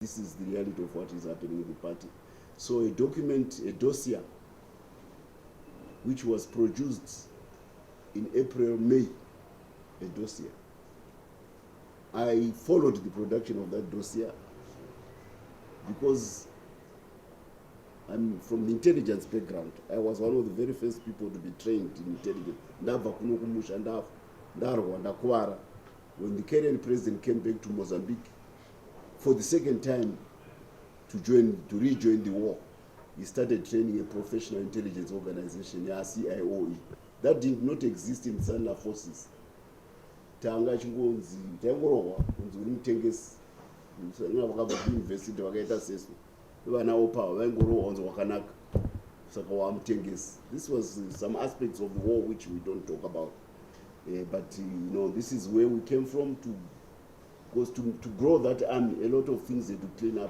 This is the reality of what is happening in the party. So a document, a dossier, which was produced in April, May, a dossier. I followed the production of that dossier because I'm from the intelligence background. I was one of the very first people to be trained in intelligence. When the Kenyan president came back to Mozambique for the second time to rejoin the war, he started training a professional intelligence organization, CIOE. That did not exist in Sandler forces. Tanga chingonzi tangorowa kunzi mutengesi university wakaita seso vanawo power vaingorowa wanzi wakanaka saka wamutengesi. This was some aspects of the war which we don't talk about, but you know, this is where we came from. Because to grow that army, a lot of things had to clean up.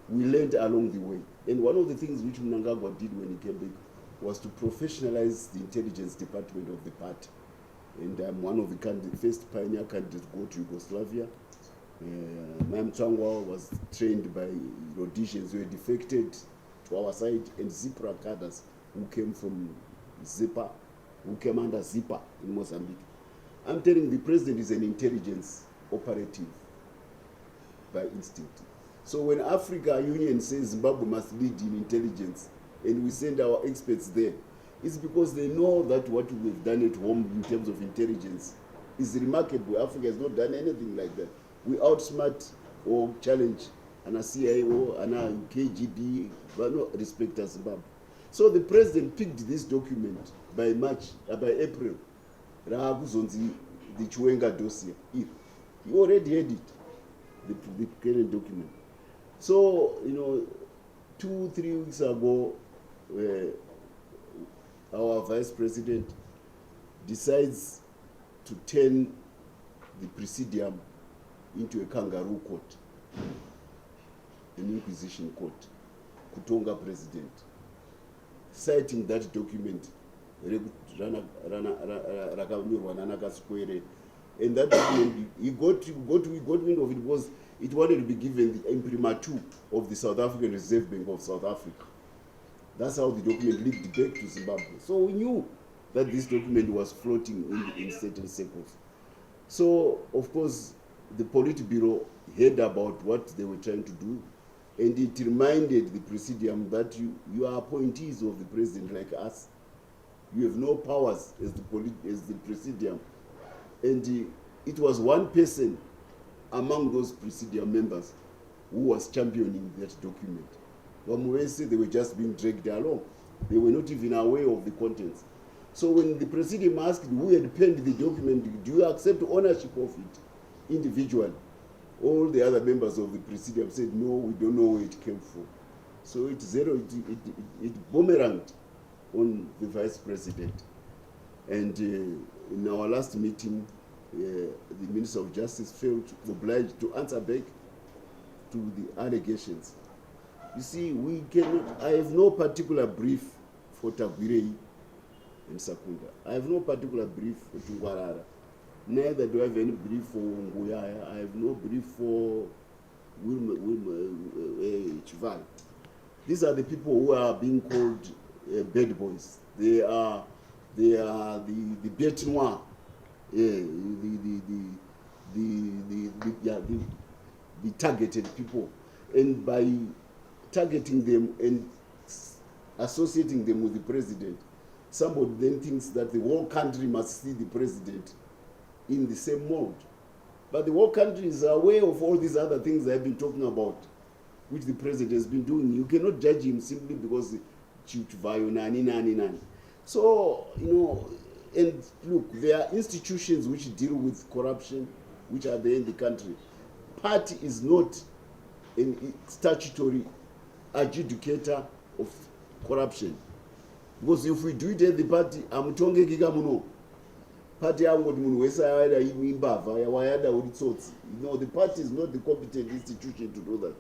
We learned along the way, and one of the things which Mnangagwa did when he came back was to professionalize the intelligence department of the party. And I'm one of the first pioneer candidates to go to Yugoslavia. Mutsvangwa was trained by Rhodesians who had defected to our side, and Zipra cadres who came from Zipa, who came under Zipa in Mozambique. I'm telling you, the president is an intelligence operative by instinct. So when Africa Union says Zimbabwe must lead in intelligence and we send our experts there, it's because they know that what we've done at home in terms of intelligence is remarkable. Africa has not done anything like that. We outsmart or challenge an CIO, an KGB, but no respect as Zimbabwe. So the president picked this document by April. The Chiwenga dossier. He already had it, the current document. So, you know, 2-3 weeks ago, our vice president decides to turn the presidium into a kangaroo court, an inquisition court, Kutonga president, citing that document, and that document, he got wind of it because it wanted to be given the imprimatur of the South African Reserve Bank of South Africa. That's how the document leaked back to Zimbabwe. So we knew that this document was floating in certain circles. So, of course, the Politburo heard about what they were trying to do, and it reminded the presidium that you are appointees of the president like us. You have no powers as the presidium. And it was one person among those presidium members who was championing that document. Wamuwese, they were just being dragged along. They were not even aware of the contents. So when the presidium asked who had penned the document, do you accept ownership of it individually? All the other members of the presidium said, no, we don't know where it came from. So it boomeranged on the vice president. And in our last meeting, the Minister of Justice felt obliged to answer back to the allegations. You see, I have no particular brief for Tagwirei and Sakunda. I have no particular brief for Tungwarara. Neither do I have any brief for Nguyaya. I have no brief for Chival. These are the people who are being called bad boys. They are the bête noire, the targeted people, and by targeting them and associating them with the president, somebody then thinks that the whole country must see the president in the same mode. But the whole country is aware of all these other things I've been talking about, which the president has been doing. You cannot judge him simply because so, you know, and look, there are institutions which deal with corruption, which are there in the country. Party is not a statutory adjudicator of corruption. Because if we do it at the party, party the party is not the competent institution to do that.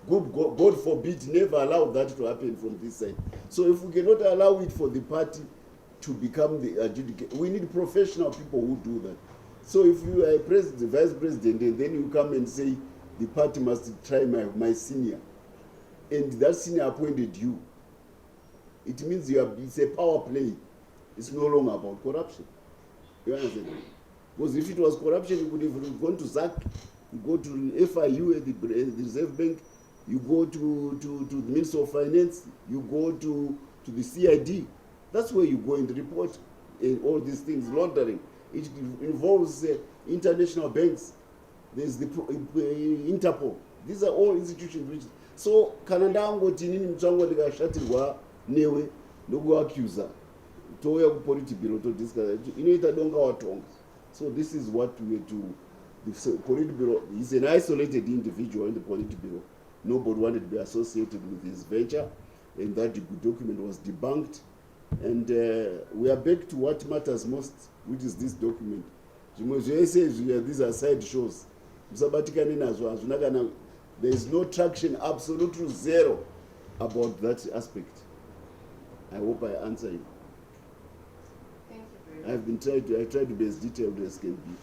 God forbid, never allow that to happen from this side. So if we cannot allow it for the party to become the adjudicator, we need professional people who do that. So if you are a president, vice president, and then you come and say the party must try my senior, and that senior appointed you. It means it's a power play. It's no longer about corruption. You understand? Because if it was corruption, you would have gone to ZAC, you go to FIU at the Reserve Bank, you go to the Minister of Finance, you go to the CID. That's where you go and report all these things, laundering. It involves international banks. There's the Interpol. These are all institutions which... So, Kanandango tinini Mutsvangwa ndikashatirwa newe ndokuaccuser. Toya ku politi bureau to discuss. Inoita donga watonga. So this is what we do. The politi bureau is an isolated individual in the politi bureau. Nobody wanted to be associated with his venture, and that document was debunked. And we are back to what matters most, which is this document. These are side shows. There is no traction, absolutely zero, about that aspect. I hope I answer you. Thank you very much. I tried to be as detailed as can be.